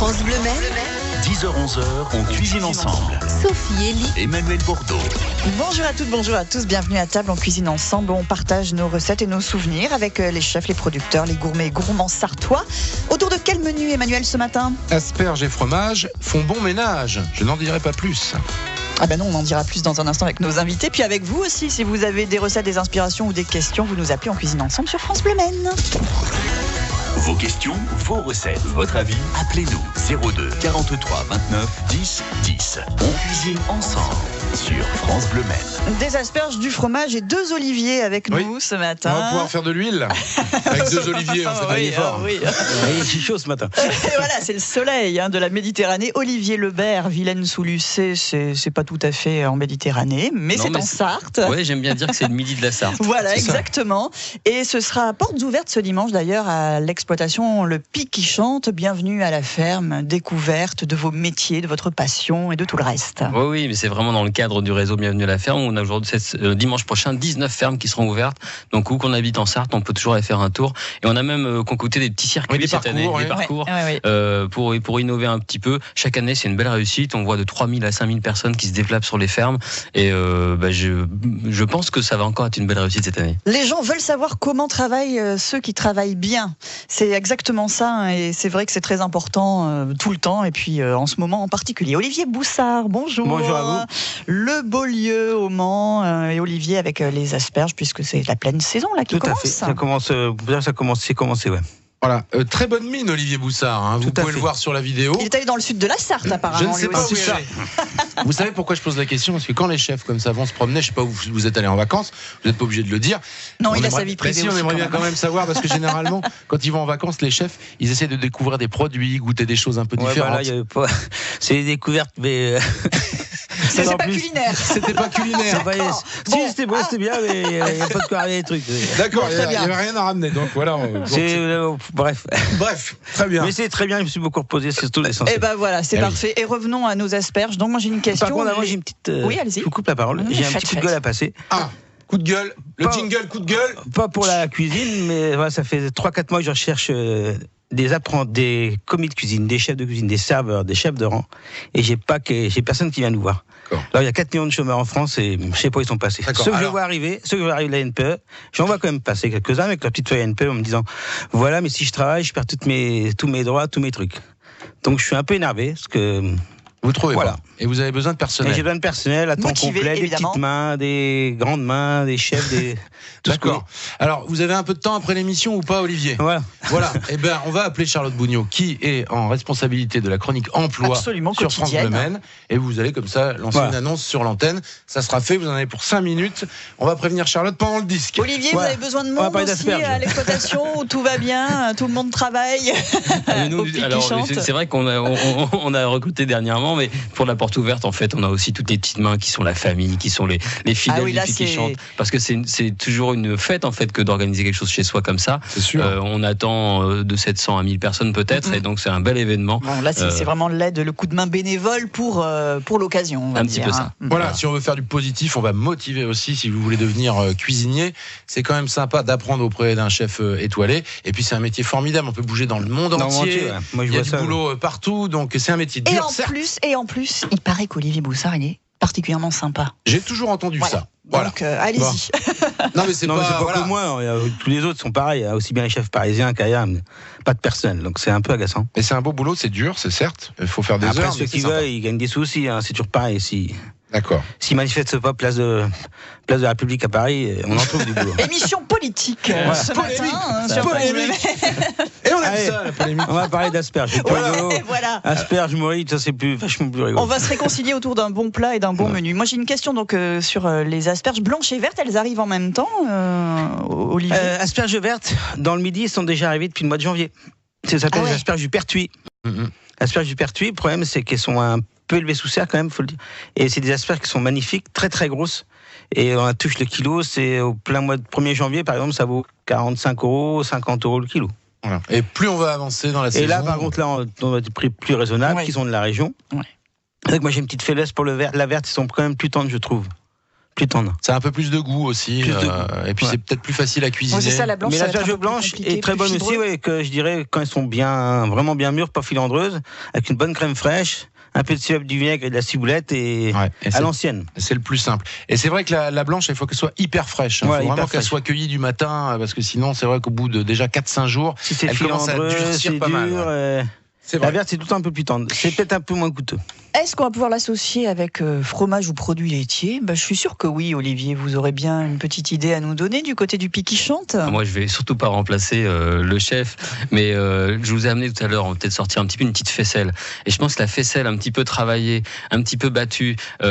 France Bleu Maine, 10h-11h, on cuisine ensemble. Sophie, Elie, Emmanuel Bourdeau. Bonjour à toutes, bonjour à tous, bienvenue à table, on cuisine ensemble, on partage nos recettes et nos souvenirs avec les chefs, les producteurs, les gourmets et gourmands sartois. Autour de quel menu, Emmanuel, ce matin? Asperges et fromage font bon ménage, je n'en dirai pas plus. Ah ben non, on en dira plus dans un instant avec nos invités, puis avec vous aussi, si vous avez des recettes, des inspirations ou des questions, vous nous appelez, on cuisine ensemble sur France Bleu Maine. Vos questions, vos recettes, votre avis, appelez-nous 02 43 29 10 10. On cuisine ensemble sur France Bleu Maine. Des asperges, du fromage et 2 oliviers avec nous ce matin. On va pouvoir faire de l'huile avec 2 oliviers, on fait pas d'effort. Oui. Il est chaud ce matin. Et voilà, c'est le soleil de la Méditerranée. Olivier Lebert, Vilaine-sous-Lucé, c'est pas tout à fait en Méditerranée, mais c'est en Sarthe. Oui, j'aime bien dire que c'est le midi de la Sarthe. Voilà, exactement. Et ce sera à portes ouvertes ce dimanche d'ailleurs à l'exploitation Le Pic qui chante. Bienvenue à la ferme, découverte de vos métiers, de votre passion et de tout le reste. Oui, mais c'est vraiment dans le cadre du réseau Bienvenue à la ferme. On a aujourd'hui, dimanche prochain, 19 fermes qui seront ouvertes. Donc où qu'on habite en Sarthe, on peut toujours aller faire un tour. Et on a même concocté des petits circuits cette année, des parcours, pour innover un petit peu. Chaque année, c'est une belle réussite. On voit de 3000 à 5000 personnes qui se déplacent sur les fermes. Et je pense que ça va encore être une belle réussite cette année. Les gens veulent savoir comment travaillent ceux qui travaillent bien. C'est exactement ça, et c'est vrai que c'est très important tout le temps, et puis en ce moment en particulier. Olivier Boussard, bonjour. Bonjour à vous. Le Beaulieu au Mans, et Olivier avec les asperges, puisque c'est la pleine saison là qui commence. Tout à fait, c'est commencé, ouais. Voilà, très bonne mine Olivier Boussard, hein. Vous pouvez le voir sur la vidéo. Il est allé dans le sud de la Sarthe apparemment. Je ne sais pas où ça. Vous savez pourquoi je pose la question? Parce que quand les chefs comme ça vont se promener, je sais pas où vous êtes allés en vacances, vous n'êtes pas obligé de le dire. Non, il a sa vie privée. On aimerait bien quand même savoir, parce que généralement, quand ils vont en vacances, les chefs, ils essaient de découvrir des produits, goûter des choses un peu différentes. C'est des découvertes, mais c'est pas culinaire. C'était pas culinaire. Si, c'était bon, c'était bien, mais il n'y a pas de quoi ramener les trucs. D'accord, il n'y avait rien à ramener, donc voilà. Bref, très bien. Mais c'est très bien, je me suis beaucoup reposé, c'est tout l'essentiel. Et ben voilà, c'est parfait. Et revenons à nos asperges. Donc moi j'ai une question. Par contre, avant j'ai une petite. Oui, allez-y. Je vous coupe la parole. J'ai un petit coup de gueule à passer. Ah, coup de gueule. Jingle, coup de gueule. Pas pour la cuisine, mais voilà, ça fait 3-4 mois que je recherche des commis de cuisine, des chefs de cuisine, des serveurs, des chefs de rang, et j'ai personne qui vient nous voir. Alors il y a 4 millions de chômeurs en France et je sais pas où ils sont passés. Ceux que je vois arriver de la NPE, j'en vois quand même passer quelques-uns avec leur petite feuille NPE en me disant voilà, mais si je travaille, je perds tous mes droits, tous mes trucs. Donc je suis un peu énervé parce que vous trouvez pas. Et vous avez besoin de personnel. J'ai besoin de personnel à temps complet, évidemment. Des petites mains, des grandes mains, des chefs, tout. D'accord. Alors, vous avez un peu de temps après l'émission ou pas, Olivier? Voilà. Eh ben, on va appeler Charlotte Bougnot, qui est en responsabilité de la chronique emploi sur France Bleu Maine. Et vous allez comme ça lancer une annonce sur l'antenne. Ça sera fait. Vous en avez pour 5 minutes. On va prévenir Charlotte pendant le disque. Olivier, vous avez besoin de monde aussi à l'exploitation où tout va bien, tout le monde travaille. C'est vrai qu'on a recruté dernièrement. Mais pour la porte ouverte, en fait, on a aussi toutes les petites mains qui sont la famille, qui sont les fidèles du Pic qui chantent. Parce que c'est toujours une fête, en fait, que d'organiser quelque chose chez soi comme ça. C'est sûr. On attend de 700 à 1000 personnes peut-être, et donc c'est un bel événement. Bon, là, c'est vraiment l'aide, le coup de main bénévole pour l'occasion. Un petit peu ça. Voilà, si on veut faire du positif, on va motiver aussi, si vous voulez devenir cuisinier. C'est quand même sympa d'apprendre auprès d'un chef étoilé. Et puis, c'est un métier formidable. On peut bouger dans le monde entier. Moi, il y a du boulot partout, donc c'est un métier dur. Et en plus, il paraît qu'Olivier Boussard, il est particulièrement sympa. J'ai toujours entendu ça. Donc, allez-y. Non, mais c'est pas que moi. Tous les autres sont pareils. Aussi bien les chefs parisiens qu'ailleurs, pas de personnel. Donc, c'est un peu agaçant. Mais c'est un beau boulot, c'est dur, c'est certes. Il faut faire des heures. Ceux qui veulent, ils gagnent des sous aussi. C'est toujours pareil. D'accord. S'ils manifestent pas place de la République à Paris, on en trouve du boulot. Émission politique ce matin sur polémique. Et on aime ça, la polémique. On va parler d'asperges. Voilà. Asperges, morite, ça c'est vachement plus rigolo. On va se réconcilier autour d'un bon plat et d'un bon menu. Moi j'ai une question donc sur les asperges blanches et vertes. Elles arrivent en même temps, Olivier? Asperges vertes, dans le midi, sont déjà arrivées depuis le mois de janvier. Ça s'appelle les asperges du Pertuis. Asperges du Pertuis, le problème c'est qu'elles sont un peu élevées sous serre quand même, faut le dire. Et c'est des asperges qui sont magnifiques, très très grosses. Et on touche le kilo, c'est au plein mois de 1er janvier par exemple, ça vaut 45 €, 50 € le kilo. Voilà. Et plus on va avancer dans la saison. Et là par contre, on a des prix plus raisonnables qui sont de la région. Donc moi j'ai une petite faiblesse pour la verte, ils sont quand même plus tendres je trouve. Plus tendre. Ça a un peu plus de goût aussi. Et puis c'est peut-être plus facile à cuisiner. C'est ça, la blanche. Mais l'asperge blanche est très bonne aussi, que je dirais quand elles sont vraiment bien mûres, pas filandreuses, avec une bonne crème fraîche. Un peu de sirop, du vinaigre et de la ciboulette et à l'ancienne. C'est le plus simple. Et c'est vrai que la blanche, il faut qu'elle soit hyper fraîche. Il faut vraiment qu'elle soit cueillie du matin, parce que sinon, c'est vrai qu'au bout de déjà 4-5 jours, si c'est elle commence à durcir pas mal. La verte, c'est tout un peu plus tendre. C'est peut-être un peu moins coûteux. Est-ce qu'on va pouvoir l'associer avec fromage ou produits laitiers ? Je suis sûr que oui, Olivier. Vous aurez bien une petite idée à nous donner du côté du Pic qui chante. Moi, je vais surtout pas remplacer le chef, mais je vous ai amené tout à l'heure, on va peut-être sortir un petit peu une petite faisselle. Et je pense que la faisselle un petit peu travaillée, un petit peu battue, moi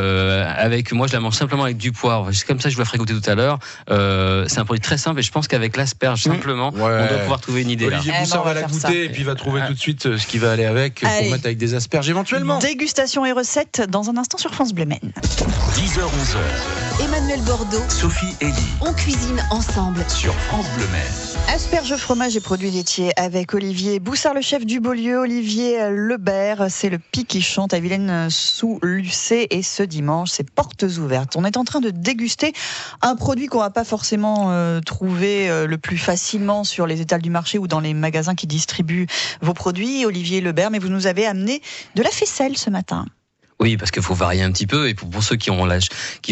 je la mange simplement avec du poivre. C'est comme ça que je vous la ferai goûter tout à l'heure. C'est un produit très simple et je pense qu'avec l'asperge simplement, on doit pouvoir trouver une idée. Olivier Boussard va la goûter et puis va trouver tout de suite ce qui va aller avec pour mettre avec des asperges éventuellement. Dégustation et recettes dans un instant sur France Bleu Maine. 10h-11h. Emmanuel Bordeaux, Sophie Elie. On cuisine ensemble sur France Bleu Maine. Asperges, fromage et produits laitiers avec Olivier Boussard, le chef du Beaulieu. Olivier Lebert, c'est le Pic qui chante à Vilaine-sous-Lucé et ce dimanche, c'est portes ouvertes. On est en train de déguster un produit qu'on va pas forcément trouver le plus facilement sur les étals du marché ou dans les magasins qui distribuent vos produits, Olivier Lebert, mais vous nous avez amené de la faisselle ce matin. Oui, parce qu'il faut varier un petit peu. Et pour ceux qui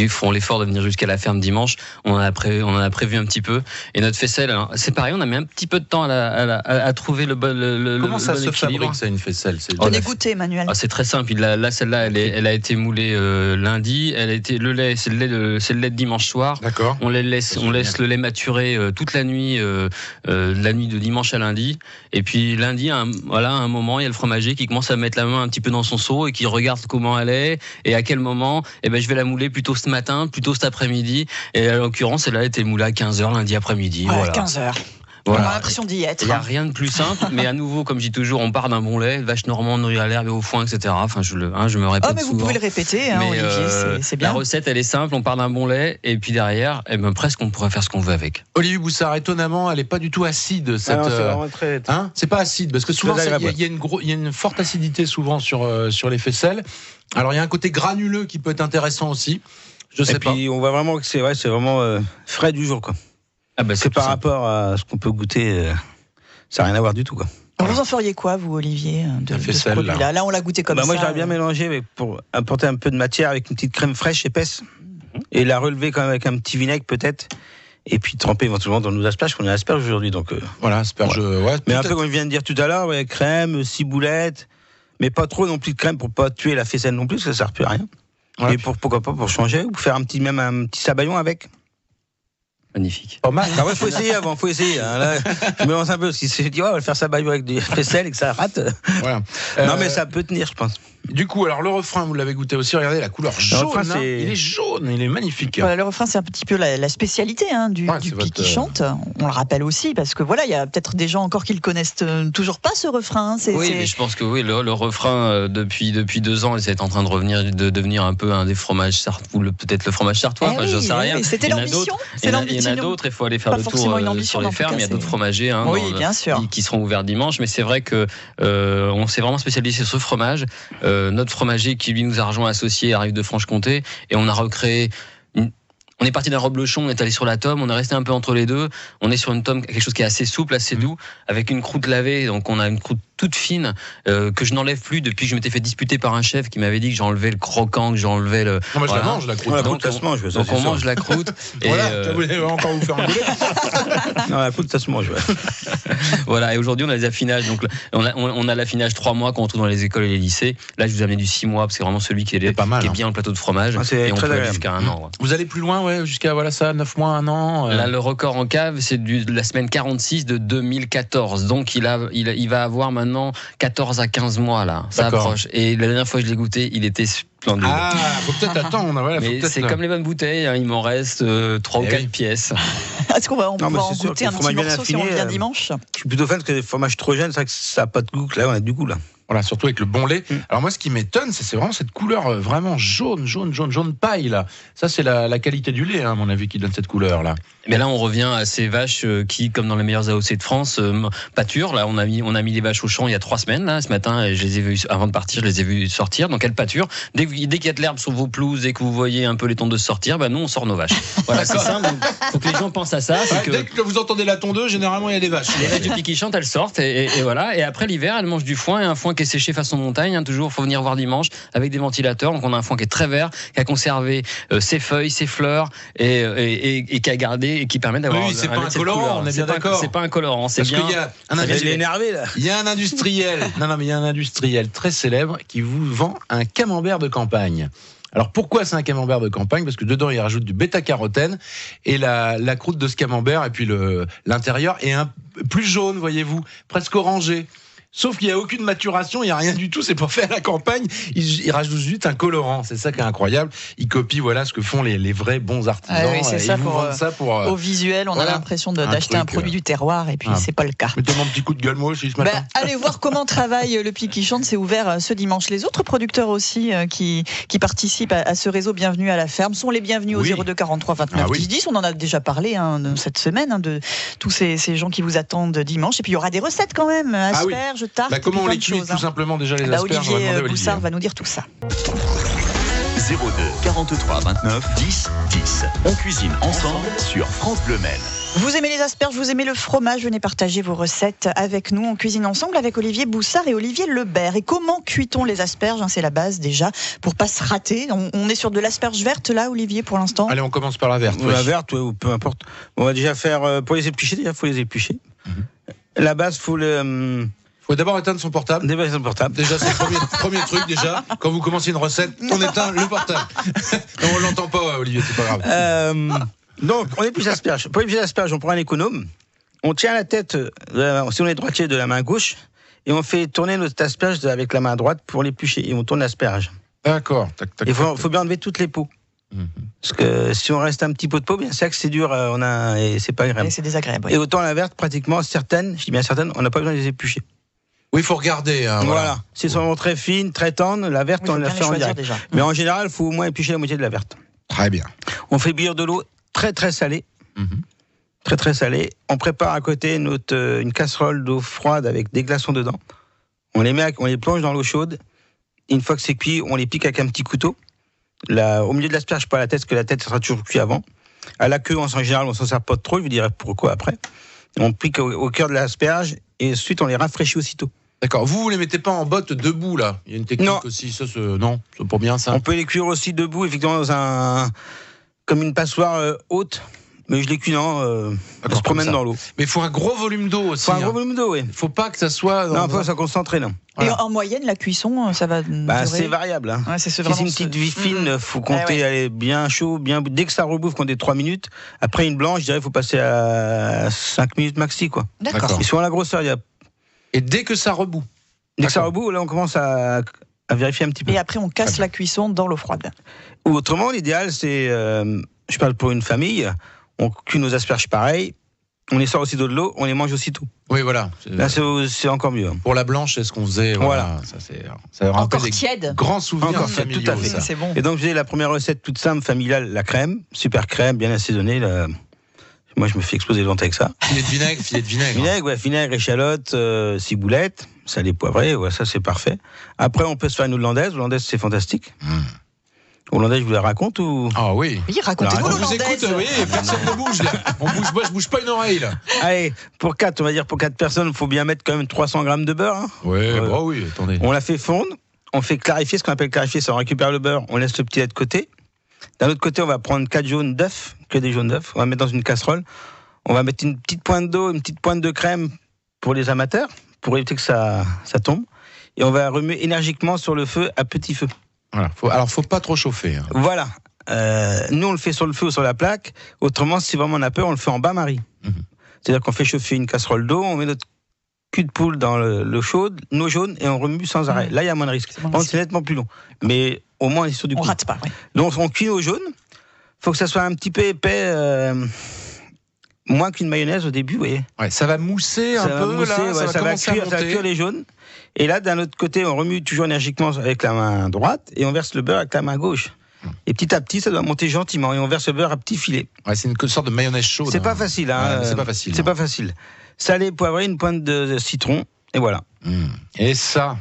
feront l'effort de venir jusqu'à la ferme dimanche, on en a prévu un petit peu. Et notre faisselle, c'est pareil, on a mis un petit peu de temps à trouver le bon équilibre. Comment ça se fabrique, ça, une faisselle? On est goûté, Emmanuel. C'est très simple. Là, celle-là, elle a été moulée lundi. C'est le lait de dimanche soir. D'accord. On laisse le lait maturer toute la nuit de dimanche à lundi. Et puis lundi, à un moment, il y a le fromager qui commence à mettre la main un petit peu dans son seau et qui regarde comment elle est et à quel moment. Je vais la mouler plutôt ce matin, plutôt cet après-midi. Et en l'occurrence, elle a été moulée à 15h lundi après-midi. Voilà. 15h. Voilà. On a l'impression d'y être. Il n'y a rien de plus simple, mais à nouveau, comme je dis toujours, on part d'un bon lait, vache normande, nourrie à l'herbe et au foin, etc. Enfin, je me répète mais souvent. Vous pouvez le répéter, Olivier, c'est bien. La recette, elle est simple, on part d'un bon lait, et puis derrière, presque on pourrait faire ce qu'on veut avec. Olivier Boussard, étonnamment, elle n'est pas du tout acide. C'est vraiment très... c'est pas acide, parce que souvent, il y a une forte acidité souvent sur les faisselles. Alors, il y a un côté granuleux qui peut être intéressant aussi. Je sais pas. Et puis, on voit vraiment que c'est vraiment frais du jour, quoi. C'est par rapport à ce qu'on peut goûter, ça n'a rien à voir du tout, quoi. Alors vous en feriez quoi, vous, Olivier, de ce produit-là ? Là, on l'a goûté comme ça. Moi, j'aurais bien mélangé pour apporter un peu de matière avec une petite crème fraîche épaisse et la relever quand même avec un petit vinaigre peut-être. Et puis tremper éventuellement dans nos asperges, qu'on a asperges aujourd'hui. Donc, voilà, asperges. Ouais, mais un peu comme je viens de dire tout à l'heure, crème, ciboulette, mais pas trop non plus de crème pour pas tuer la faisselle non plus, parce que ça ne sert plus à rien. Ouais. Et pourquoi pas pour changer, ou faire un petit sabayon avec. Magnifique. Pas mal. Faut essayer avant, Là, je me lance un peu. Si c'est on va le faire sabayon avec des faisselles et que ça rate. Voilà. Non, mais ça peut tenir, je pense. Du coup, alors le refrain, vous l'avez goûté aussi. Regardez la couleur jaune. Il est jaune, il est magnifique. Le refrain, c'est un petit peu la spécialité du Pic qui chante. On le rappelle aussi parce que il y a peut-être des gens encore qui le connaissent toujours pas ce refrain. Mais je pense que le refrain depuis 2 ans, c'est en train de devenir un peu un des fromages ou peut-être le fromage sartois. Je sais rien. C'était l'ambition. Il y en a d'autres. Il faut aller faire le tour sur les fermes. Il y a d'autres fromagers bien sûr, qui seront ouverts dimanche. Mais c'est vrai que on s'est vraiment spécialisé sur ce fromage. Notre fromager qui lui nous a rejoint associé arrive de Franche-Comté et on a recréé on est parti d'un reblochon, on est allé sur la tome, on est resté un peu entre les deux. On est sur une tome, quelque chose qui est assez souple, assez doux, avec une croûte lavée. Donc on a une croûte toute fine que je n'enlève plus depuis que je m'étais fait disputer par un chef qui m'avait dit que j'enlevais le croquant, que j'enlevais le. Non, moi je la mange la croûte. Donc ça se mange. Donc on mange la croûte. Voilà, vous voulez encore vous faire engueuler. Non, la croûte ça se mange. Voilà. Et aujourd'hui on a des affinages. Donc on a l'affinage 3 mois quand on trouve dans les écoles et les lycées. Là je vous ai amené du 6 mois parce que c'est vraiment celui qui est bien le plateau de fromage. Et on peut aller jusqu'à 1 an. Vous allez plus loin. Jusqu'à 9 mois, 1 an. Là, le record en cave, c'est de la semaine 46 de 2014. Donc, il va avoir maintenant 14 à 15 mois, là. Ça approche. Et la dernière fois que je l'ai goûté, il était splendide. Faut peut-être attendre. Mais c'est comme les bonnes bouteilles, il m'en reste 3 ou 4 pièces. Est-ce qu'on va en goûter un petit morceau si on vient dimanche ? Je suis plutôt fan parce que les fromages trop jeunes, c'est vrai que ça n'a pas de goût. Là, on a du goût, là. Voilà, surtout avec le bon lait. Alors moi, ce qui m'étonne, c'est vraiment cette couleur vraiment jaune paille là. Ça, c'est la qualité du lait, à mon avis, qui donne cette couleur là. Mais là, on revient à ces vaches qui, comme dans les meilleurs AOC de France, pâturent. Là, on a mis les vaches au champ il y a 3 semaines. Là, ce matin, je les ai vues avant de partir, je les ai vues sortir. Donc elles pâturent. Dès qu'il y a de l'herbe sur vos pelouses et que vous voyez un peu les tondeuses sortir, nous, on sort nos vaches. Voilà, c'est ça. Il faut que les gens pensent à ça. Dès que vous entendez la tondeuse, généralement, il y a des vaches. Les vaches du Pic qui chantent, elles sortent et voilà. Et après l'hiver, elles mangent du foin, et un foin qui est séché façon montagne. Toujours, faut venir voir dimanche avec des ventilateurs. Donc on a un foin qui est très vert, qui a conservé ses feuilles, ses fleurs et qui a gardé et qui permet d'avoir. Oui, c'est pas un colorant, on est bien d'accord. C'est pas un colorant, c'est bien. Parce qu'il y a un industriel énervé là. Il y a un industriel. mais il y a un industriel très célèbre qui vous vend un camembert de campagne. Alors pourquoi c'est un camembert de campagne ? Parce que dedans il rajoute du bêta-carotène et la croûte de ce camembert et puis l'intérieur est plus jaune, voyez-vous, presque orangé. Sauf qu'il n'y a aucune maturation, il n'y a rien du tout, c'est pour faire la campagne. Ils rajoutent juste un colorant, c'est ça qui est incroyable. Ils copient ce que font les vrais bons artisans. Oui, c'est ça, au visuel, on a l'impression d'acheter un produit du terroir et puis c'est pas le cas. Mettez mon petit coup de gueule moi aussi ce matin. Allez voir comment travaille le Pic qui chante, c'est ouvert ce dimanche. Les autres producteurs aussi qui participent à ce réseau Bienvenue à la ferme sont les bienvenus au 02 43 29 10 10. On en a déjà parlé cette semaine de tous ces gens qui vous attendent dimanche. Et puis il y aura des recettes quand même, asperges, tartes, comment on les cuit tout simplement déjà les asperges. Olivier Boussard va nous dire tout ça. 02 43 29 10 10. On cuisine ensemble sur France Bleu Maine. Vous aimez les asperges, vous aimez le fromage, venez partager vos recettes avec nous. On cuisine ensemble avec Olivier Boussard et Olivier Lebert. Et comment cuit-on les asperges ? C'est la base déjà, pour pas se rater. On est sur de l'asperge verte là, Olivier, pour l'instant ? Allez, on commence par la verte. La verte, ou peu importe. On va déjà faire, pour les éplucher, La base, faut d'abord éteindre son portable. Déjà, c'est le premier truc, déjà. Quand vous commencez une recette, on éteint le portable. Non, on l'entend pas, Olivier, c'est pas grave. Donc, on épluche l'asperge. Pour éplucher l'asperge, on prend un économe. On tient la tête, si on est droitier, de la main gauche. Et on fait tourner notre asperge avec la main droite pour l'éplucher. Et on tourne l'asperge. D'accord. Il faut bien enlever toutes les peaux. Parce que si on reste un petit pot de peau, bien c'est que c'est dur, et c'est pas agréable. Et c'est désagréable. Et autant la verte, pratiquement certaines, je dis bien certaines, on n'a pas besoin de les éplucher. Oui, il faut regarder. Voilà. Si elles sont très fines, très tendres, la verte, on la fait en direct. Déjà. Mais en général, il faut au moins éplucher la moitié de la verte. Très bien. On fait bouillir de l'eau très très salée. Très très salée. On prépare à côté une casserole d'eau froide avec des glaçons dedans. On les plonge dans l'eau chaude. Une fois que c'est cuit, on les pique avec un petit couteau. Au milieu de l'asperge, pas la tête, parce que la tête sera toujours cuite avant. À la queue, en général, on s'en sert pas trop. Je vous dirai pourquoi après. On pique au cœur de l'asperge et ensuite on les rafraîchit aussitôt. D'accord. Vous les mettez pas en botte debout là ? Il y a une technique aussi. Non, c'est pour bien ça. On peut les cuire aussi debout, effectivement, comme une passoire haute. Mais je les cuis on se promène dans l'eau. Mais il faut un gros volume d'eau aussi. Il faut un gros volume d'eau, oui. Il faut pas que ça soit. Non, faut ça concentrer, non. Voilà. Et en moyenne, la cuisson, ça va. C'est variable. Ouais, c'est si c'est une petite vie fine, faut compter aller bien chaud, dès que ça rebouffe, compter 3 minutes. Après une blanche, je dirais, faut passer à 5 minutes maxi, quoi. D'accord. Et selon la grosseur, Et dès que ça rebout. Dès que ça rebout, là, on commence à vérifier un petit peu. Et après, on casse la cuisson dans l'eau froide. Ou autrement, l'idéal, c'est, je parle pour une famille, on cuit nos asperges pareil, on les sort aussi de l'eau, on les mange aussitôt. Oui, voilà. Là, c'est encore mieux. Pour la blanche, c'est ce qu'on faisait. Voilà. Ça encore tiède. Grands souvenirs familiaux. Tout à fait. Ça. C'est bon. Et donc, j'ai la première recette toute simple, familiale, la crème, super crème, bien assaisonnée. Moi, je me fais exploser les dents avec ça. Filet de vinaigre. Vinaigre, échalote, ciboulette, salé, poivré, ça c'est parfait. Après, on peut se faire une hollandaise. Hollandaise, c'est fantastique. Hollandaise, je vous la raconte ou... Ah oui. Oui, racontez-vous l'hollandaise. On vous écoute, oui, personne ne bouge là. Moi, je bouge pas une oreille là. Allez, pour 4 personnes, il faut bien mettre quand même 300 grammes de beurre. Oui, attendez. On la fait fondre, on fait clarifier, ce qu'on appelle clarifier, c'est on récupère le beurre, on laisse le petit lait de côté. D'un autre côté, on va prendre 4 jaunes d'œufs, que des jaunes d'œufs, on va mettre dans une casserole. On va mettre une petite pointe d'eau, une petite pointe de crème pour les amateurs, pour éviter que ça tombe. Et on va remuer énergiquement sur le feu à petit feu. Voilà. Faut pas trop chauffer. Voilà. Nous, on le fait sur le feu ou sur la plaque. Autrement, si vraiment on a peur, on le fait en bain-marie. C'est-à-dire qu'on fait chauffer une casserole d'eau, on met notre cul de poule dans l'eau chaude, l'eau jaune, et on remue sans arrêt. Là, il y a moins de risque. C'est nettement plus long. Mais au moins, on est sur du coup. On rate pas. Oui. Donc, on cuit l'eau jaune. Il faut que ça soit un petit peu épais. moins qu'une mayonnaise au début, vous voyez. Ouais, ça va mousser un peu, ça va cuire les jaunes. Et là, d'un autre côté, on remue toujours énergiquement avec la main droite et on verse le beurre avec la main gauche. Et petit à petit, ça doit monter gentiment et on verse le beurre à petits filets. Ouais, c'est une sorte de mayonnaise chaude. C'est pas facile, hein. C'est pas facile. C'est pas facile. Salé, poivré, une pointe de citron et voilà. Et ça.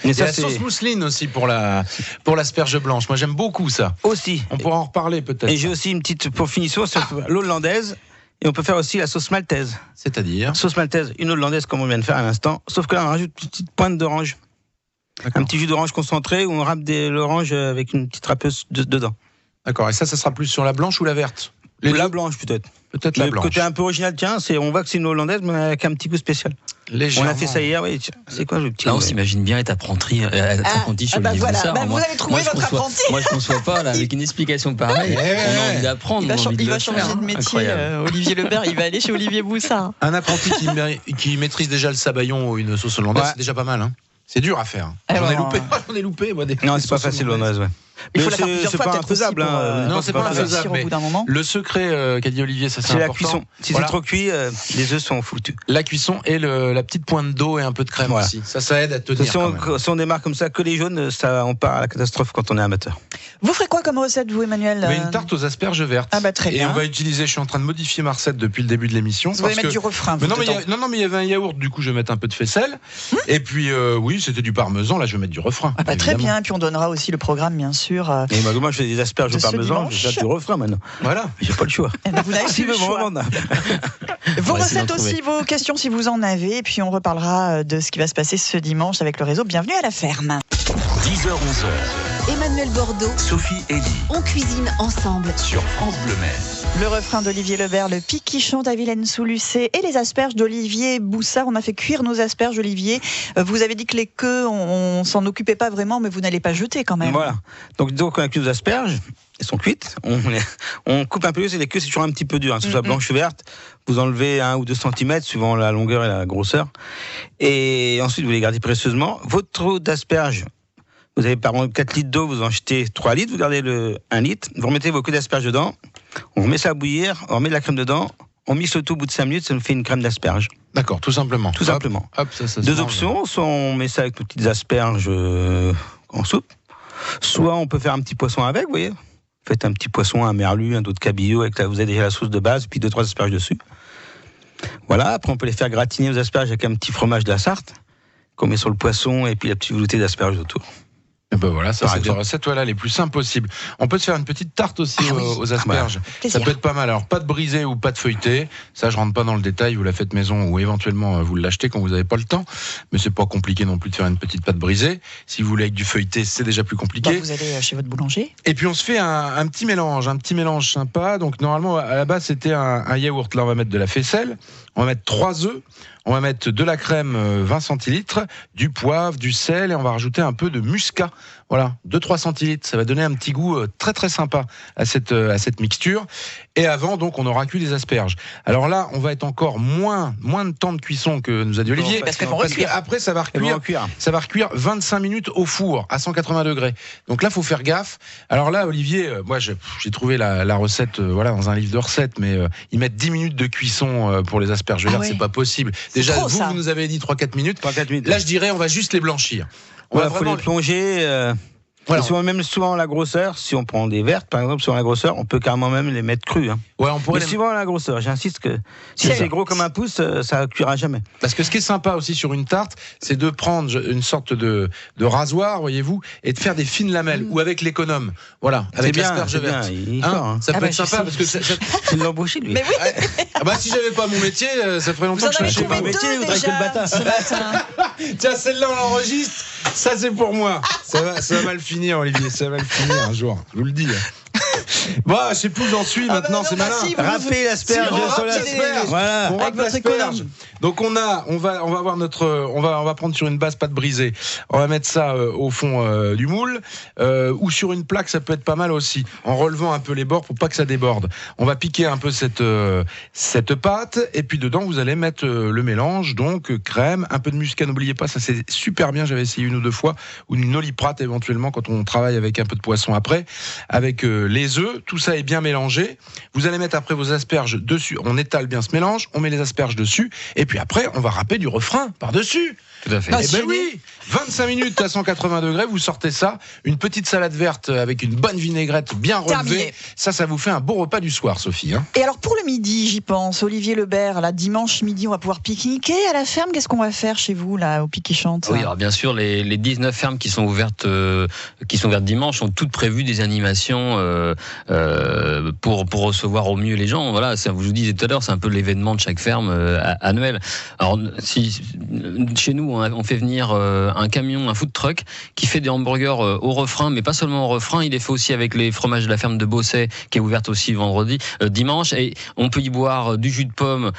Et la sauce mousseline aussi pour l'asperge blanche. Moi, j'aime beaucoup ça. Aussi. On pourra en reparler peut-être. Et j'ai aussi une petite, pour finition, l'hollandaise. Et on peut faire aussi la sauce maltaise. C'est-à-dire sauce maltaise, une hollandaise comme on vient de faire à l'instant. Sauf que là, on rajoute une petite pointe d'orange. D'accord. Un petit jus d'orange concentré où on râpe l'orange avec une petite râpeuse dedans. D'accord. Et ça sera plus sur la blanche ou la verte? La blanche peut-être. Peut-être la blanche. Le côté un peu original, tiens, on voit que c'est une hollandaise, mais avec un petit goût spécial. Légèrement. On a fait ça hier, oui. C'est quoi le petit? Là, on s'imagine bien être apprenti chez Olivier Boussard. Vous avez trouvé votre apprenti. Moi, je ne conçois pas, là, avec une explication pareille. On a envie d'apprendre. Il va changer de métier. Olivier Lebert, il va aller chez Olivier Boussard. Un apprenti qui maîtrise déjà le sabayon ou une sauce hollandaise, c'est déjà pas mal. Hein. C'est dur à faire. J'en ai loupé. Moi, non, c'est pas facile l'hollandaise, ouais. Il faut la faire plusieurs fois, peut-être faisable. Non, c'est pas infaisable. Au bout d'un moment. Le secret qu'a dit Olivier, ça c'est important. La cuisson. Si c'est trop cuit, les œufs sont foutus. La cuisson et la petite pointe d'eau et un peu de crème aussi. Ça aide à tenir. Si on démarre comme ça, que les jaunes, on part à la catastrophe quand on est amateur. Vous ferez quoi comme recette, vous, Emmanuel? Une tarte aux asperges vertes. Ah bah très bien. Et on va utiliser. Je suis en train de modifier ma recette depuis le début de l'émission. Vous allez mettre du refrain. Mais il y avait un yaourt. Du coup, je vais mettre un peu de faisselle. Et puis, oui, c'était du parmesan. Là, je vais mettre du refrain. Ah bah très bien. Et puis on donnera aussi le programme, bien sûr. Moi, je fais des asperges au parmesan, je fais du refrain maintenant. Voilà, j'ai pas le choix. Vous n'avez plus le choix. Vos recettes aussi, vos questions si vous en avez. Et puis on reparlera de ce qui va se passer ce dimanche avec le réseau Bienvenue à la ferme. 10h-11h. Emmanuel Bordeaux, Sophie Elie. On cuisine ensemble Sur France Bleu Maine. Le refrain d'Olivier Lebert, le pic qui chante à Vilaine-sous-Lucé et les asperges d'Olivier Boussard. On a fait cuire nos asperges, Olivier. Vous avez dit que les queues, on s'en occupait pas vraiment, mais vous n'allez pas jeter quand même. Voilà. Donc on a cuit nos asperges. Elles sont cuites. On coupe un peu les queues, c'est toujours un petit peu dur. Que ce soit blanche ou verte, vous enlevez 1 ou 2 cm suivant la longueur et la grosseur. Et ensuite, vous les gardez précieusement. Votre eau d'asperges, vous avez par exemple 4 litres d'eau, vous en jetez 3 litres, vous gardez le 1 litre, vous remettez vos queues d'asperges dedans, on remet ça à bouillir, on remet de la crème dedans, on mixe le tout au bout de 5 minutes, ça nous fait une crème d'asperges. D'accord, tout simplement. Tout simplement. Hop, ça 2 options, soit on met ça avec nos petites asperges en soupe, soit on peut faire un petit poisson avec, vous voyez. Faites un petit poisson, un merlu, un dos de cabillaud, vous avez déjà la sauce de base, puis 2-3 asperges dessus. Voilà, après on peut les faire gratiner aux asperges avec un petit fromage de la Sarthe, qu'on met sur le poisson, et puis la petite veloutée d'asperges autour. Et ben voilà, ça c'est des recettes les plus simples possibles. On peut se faire une petite tarte aussi aux asperges. Ça peut être pas mal. Alors pas de brisée ou pas de feuilleté. Ça je rentre pas dans le détail. Vous la faites maison ou éventuellement vous l'achetez quand vous n'avez pas le temps. Mais c'est pas compliqué non plus de faire une petite pâte brisée. Si vous voulez avec du feuilleté, c'est déjà plus compliqué. Vous allez chez votre boulanger. Et puis on se fait un petit mélange sympa. Donc normalement à la base c'était un yaourt. Là on va mettre de la faisselle. On va mettre 3 œufs. On va mettre de la crème 20 centilitres, du poivre, du sel et on va rajouter un peu de muscat. Voilà, 2-3 centilitres. Ça va donner un petit goût très très sympa à cette mixture. Et avant, donc, on aura cuit les asperges. Alors là, on va être encore moins de temps de cuisson que nous a dit Olivier. Parce qu'après, ça va recuire 25 minutes au four à 180 degrés. Donc là, faut faire gaffe. Alors là, Olivier, moi, j'ai trouvé la recette dans un livre de recettes, mais ils mettent 10 minutes de cuisson pour les asperges vertes. C'est pas possible. Déjà, vous nous avez dit 3-4 minutes. Là, je dirais, on va juste les blanchir. Il faut les plonger. Souvent la grosseur, si on prend des vertes, par exemple, suivant la grosseur, on peut carrément même les mettre crues. Hein. Ouais, on pourrait. Mais suivant la grosseur, j'insiste que si c'est gros comme un pouce, ça ne cuira jamais. Parce que ce qui est sympa aussi sur une tarte, c'est de prendre une sorte de rasoir, voyez-vous, et de faire des fines lamelles, ou avec l'économe. Voilà, avec l'asperge verte. Ça peut être sympa parce que c'est l'embauché, lui. Mais oui. Si j'avais pas mon métier, ça ferait longtemps que je cherchais pas mon métier. Vous que le bâtard. Tiens, celle-là on l'enregistre. Ça c'est pour moi. Ça va mal finir, Olivier. Ça va le finir un jour. Je vous le dis. Bon, je sais plus où j'en suis maintenant, c'est malin. Râpez l'asperge sur l'asperge. Voilà. On râpe l'asperge. Donc on va avoir on va prendre sur une base pâte brisée. On va mettre ça au fond du moule ou sur une plaque, ça peut être pas mal aussi, en relevant un peu les bords pour pas que ça déborde. On va piquer un peu cette pâte et puis dedans vous allez mettre le mélange, donc crème, un peu de muscat, n'oubliez pas, ça c'est super bien, j'avais essayé 1 ou 2 fois, ou une oliprate éventuellement quand on travaille avec un peu de poisson après, avec les œufs feu, tout ça est bien mélangé. Vous allez mettre après vos asperges dessus. On étale bien ce mélange, on met les asperges dessus, et puis après, on va râper du refrain par-dessus. Tout à fait. Eh ben oui, 25 minutes à 180 degrés, vous sortez ça, une petite salade verte avec une bonne vinaigrette bien relevée. Terminé. Ça vous fait un beau repas du soir, Sophie. Hein. Et alors pour le midi, j'y pense, Olivier Lebert, là, dimanche midi, on va pouvoir pique-niquer à la ferme. Qu'est-ce qu'on va faire chez vous, là, au Pic qui chante? Oui, alors bien sûr, les 19 fermes qui sont ouvertes dimanche ont toutes prévu des animations pour recevoir au mieux les gens. Voilà, je vous disais tout à l'heure, c'est un peu l'événement de chaque ferme annuel. Alors, chez nous, on fait venir un camion, un food truck qui fait des hamburgers au refrain, mais pas seulement au refrain, il est fait aussi avec les fromages de la ferme de Bosset qui est ouverte aussi dimanche, et on peut y boire du jus de pomme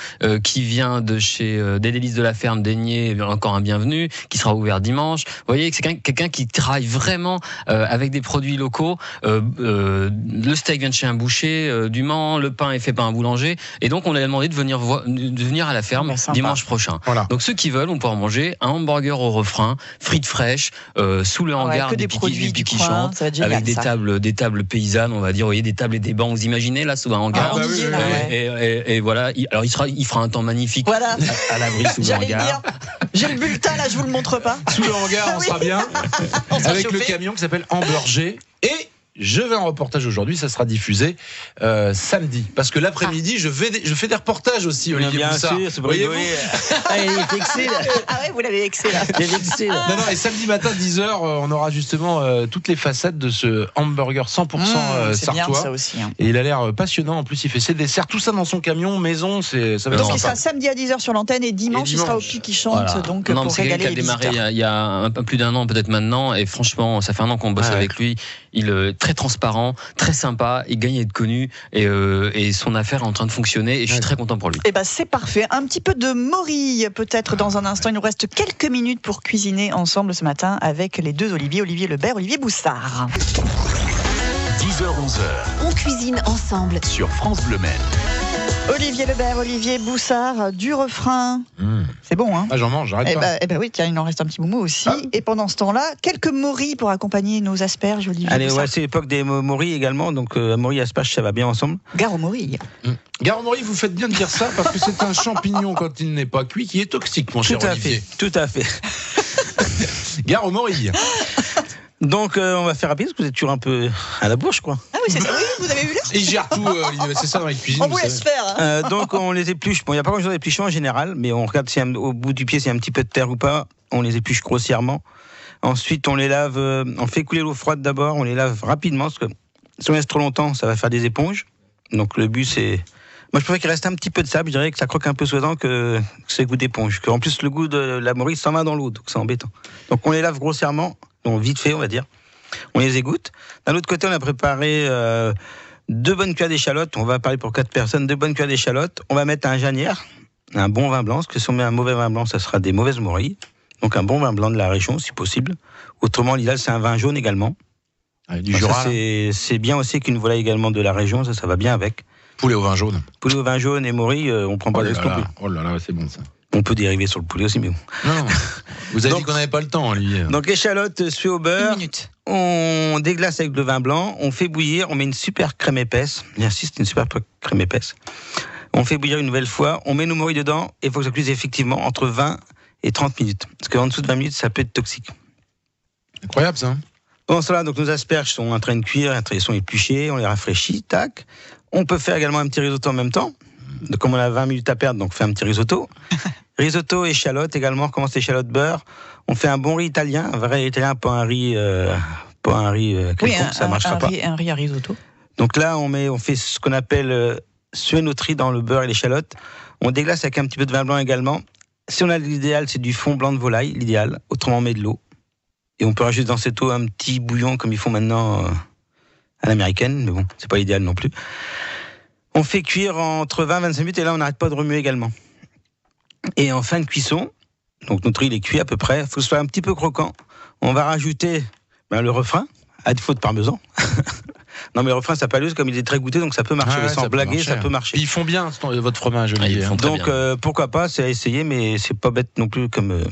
qui vient de chez des délices de la ferme d'Aigné, encore un bienvenu, qui sera ouvert dimanche. Vous voyez, c'est quelqu'un qui travaille vraiment avec des produits locaux. Le steak vient de chez un boucher du Mans, le pain est fait par un boulanger, et donc on a demandé de venir à la ferme dimanche prochain. Voilà. Donc ceux qui veulent, on pourra manger un hamburger au refrain, frites fraîches, sous le hangar des produits du qui coin, chantent, avec des tables paysannes, on va dire, vous voyez, des tables et des bancs, vous imaginez là sous un hangar. Et voilà, il fera un temps magnifique à l'abri sous le hangar. J'ai le bulletin là, je vous le montre pas. Sous le hangar, on sera bien, avec le camion qui s'appelle Hamburger. Et je vais en reportage aujourd'hui, ça sera diffusé samedi. Parce que l'après-midi, je fais des reportages aussi, Olivier Boussard. Bien sûr, c'est pour rigoler. Il est vexé, là. Ah ouais, vous l'avez vexé, là. Il est vexé, là. Non, et samedi matin, 10h, on aura justement toutes les facettes de ce hamburger 100% c'est sartois. bien, ça aussi, hein. Et il a l'air passionnant. En plus, il fait ses desserts, tout ça dans son camion, maison. Ça va être donc, sympa. il sera samedi à 10h sur l'antenne, et dimanche, il sera au Pic qui chante. Voilà. Donc, pour régaler les visiteurs. C'est quelqu'un qui a démarré il y a un peu plus d'un an, peut-être maintenant. Et franchement, ça fait un an qu'on bosse avec lui. Il est très transparent, très sympa, il gagne à être connu, et son affaire est en train de fonctionner, et je suis très content pour lui. Eh ben, c'est parfait. Un petit peu de morille peut-être dans un instant. Il nous reste quelques minutes pour cuisiner ensemble ce matin avec les deux Olivier Lebert, Olivier Boussard. 10h-11h. On cuisine ensemble Sur France Bleu Maine. Olivier Lebert, Olivier Boussard, du refrain. C'est bon, hein? Ah, j'en mange, j'arrête pas. Eh ben oui, tiens, il en reste un petit moumou aussi. Et pendant ce temps-là, quelques morilles pour accompagner nos asperges, Olivier Boussard. Allez, c'est l'époque des morilles également, donc morilles et asperges, ça va bien ensemble. Gare aux morilles. Gare aux morilles, vous faites bien de dire ça, parce que c'est un champignon, quand il n'est pas cuit, qui est toxique, mon cher Olivier. Tout à fait. Gare aux morilles. Donc, on va faire rapide, parce que vous êtes toujours un peu à la bourre, je crois. Ah oui, c'est ça. Oui, vous avez vu l'heure? Il gère tout, Olivier, c'est ça dans les cuisines. On vous laisse faire. Donc, on les épluche. Bon, il n'y a pas grand-chose d'épluchant en général, mais on regarde si au bout du pied s'il y a un petit peu de terre ou pas. On les épluche grossièrement. Ensuite, on les lave. On fait couler l'eau froide d'abord. On les lave rapidement, parce que si on laisse trop longtemps, ça va faire des éponges. Donc, le but, c'est... Moi, je préfère qu'il reste un petit peu de sable. Je dirais que ça croque un peu sous les dents, que c'est le goût d'éponge. En plus, le goût de la morille s'en va dans l'eau, donc c'est embêtant. Donc, on les lave grossièrement, donc vite fait, on va dire. On les égoutte. D'un autre côté, on a préparé 2 bonnes cuillères d'échalotes. On va parler pour 4 personnes. 2 bonnes cuillères d'échalotes. On va mettre un janière, un bon vin blanc. Parce que si on met un mauvais vin blanc, ça sera des mauvaises morilles. Donc un bon vin blanc de la région, si possible. Autrement, l'idéal, c'est un vin jaune également. Du Jura. C'est bien aussi qu'une volaille également de la région. Ça va bien avec. Poulet au vin jaune. Poulet au vin jaune et morille, on prend pas de risque. Oh là là, c'est bon ça. On peut dériver sur le poulet aussi, mais bon. Non, vous avez dit qu'on n'avait pas le temps, Olivier. Donc échalotes suées au beurre. 1 minute. On déglace avec le vin blanc, on fait bouillir, on met une super crème épaisse. J'insiste, une super crème épaisse. On fait bouillir une nouvelle fois, on met nos morilles dedans, et il faut que ça cuise effectivement entre 20 et 30 minutes. Parce qu'en dessous de 20 minutes, ça peut être toxique. Incroyable ça. Bon, cela, donc nos asperges sont en train de cuire, elles sont épluchées, on les rafraîchit, tac. On peut faire également un petit risotto en même temps. Donc, comme on a 20 minutes à perdre, donc on fait un petit risotto. Risotto, échalote également, on recommence l'échalote beurre. On fait un bon riz italien, un vrai riz italien, pas un riz quelconque, ça marchera pas. Un riz à risotto. Donc là, on fait ce qu'on appelle suer notre riz dans le beurre et l'échalote. On déglace avec un petit peu de vin blanc également. Si on a l'idéal, c'est du fond blanc de volaille, l'idéal. Autrement, on met de l'eau. Et on peut rajouter dans cette eau un petit bouillon comme ils font maintenant à l'américaine, mais bon, c'est pas idéal non plus. On fait cuire entre 20 et 25 minutes et là, on n'arrête pas de remuer également. Et en fin de cuisson, donc notre riz il est cuit à peu près, il faut que ce soit un petit peu croquant. On va rajouter le refrain, à défaut de parmesan. Non mais le refrain ça paluse, comme il est très goûté, donc ça peut marcher. Mais sans blaguer, ça peut marcher. Ils font bien votre fromage, Olivier. Donc pourquoi pas, c'est à essayer, mais c'est pas bête non plus comme...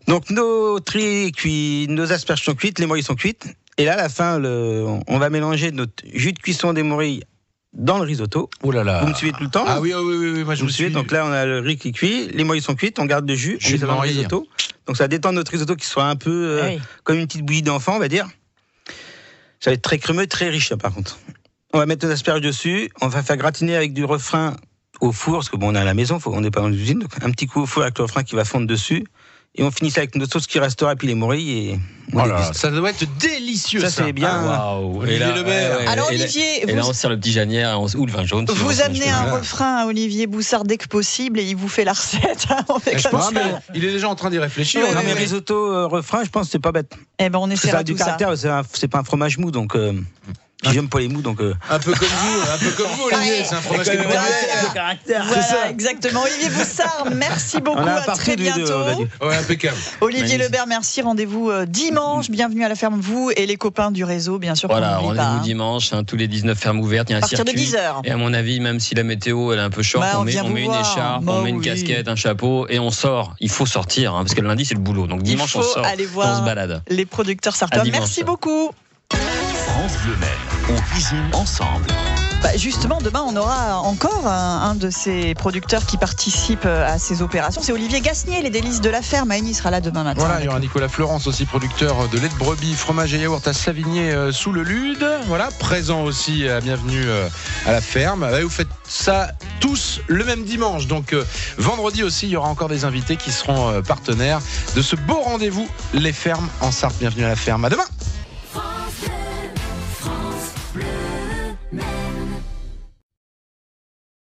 Donc nos riz est cuit, nos asperges sont cuites, les morilles sont cuites. Et là, à la fin, on va mélanger notre jus de cuisson des morilles dans le risotto. Oh là là. Vous me suivez tout le temps? Ah oui, moi je vous suis. Donc là, on a le riz qui cuit, les morilles sont cuites, on garde le jus, on met ça dans le risotto. Donc ça détend notre risotto qui soit un peu comme une petite bouillie d'enfant, on va dire. Ça va être très crémeux, très riche par contre. On va mettre nos asperges dessus, on va faire gratiner avec du refrain au four, parce que bon, on est à la maison, on n'est pas dans l'usine, donc un petit coup au four avec le refrain qui va fondre dessus. Et on finit ça avec notre sauce qui restera, puis les morilles. Et ça doit être délicieux. Ça, c'est bien. Waouh. Olivier Lebert. Alors, Olivier. Et là, on sert le petit Janière ou le vin jaune. Vous amenez un refrain à Olivier Boussard dès que possible et il vous fait la recette. On fait comme ça. Il est déjà en train d'y réfléchir. Non, mais risotto, refrain, je pense que c'est pas bête. Eh ben, on essaiera tout ça. Ça a du caractère, c'est pas un fromage mou, donc. J'aime pas les mous, donc. Un peu comme vous, Olivier. C'est un fromage qui a caractère. Voilà, exactement. Olivier Boussard, merci beaucoup. À très bientôt. Ouais, impeccable. Olivier Lebert, merci. Rendez-vous dimanche. Bienvenue à la ferme, vous et les copains du réseau, bien sûr. Voilà, rendez-vous dimanche. Tous les 19 fermes ouvertes. Il y a un circuit. À partir de 10h. Et à mon avis, même si la météo elle est un peu short, on met une écharpe, on met une casquette, un chapeau et on sort. Il faut sortir, parce que le lundi c'est le boulot. Donc dimanche on sort. Aller voir on se balade. Les producteurs sartois. Merci beaucoup. France Bleu Maine, on cuisine ensemble. Justement, demain, on aura encore un de ces producteurs qui participe à ces opérations. C'est Olivier Gasnier, les délices de la ferme. Il sera là demain matin. Voilà, il y aura Nicolas Florence aussi, producteur de lait de brebis, fromage et yaourt à Savigné sous le Lude. Voilà, présent aussi, bienvenue à la ferme. Vous faites ça tous le même dimanche. Donc vendredi aussi, il y aura encore des invités qui seront partenaires de ce beau rendez-vous, les fermes en Sarthe. Bienvenue à la ferme. À demain.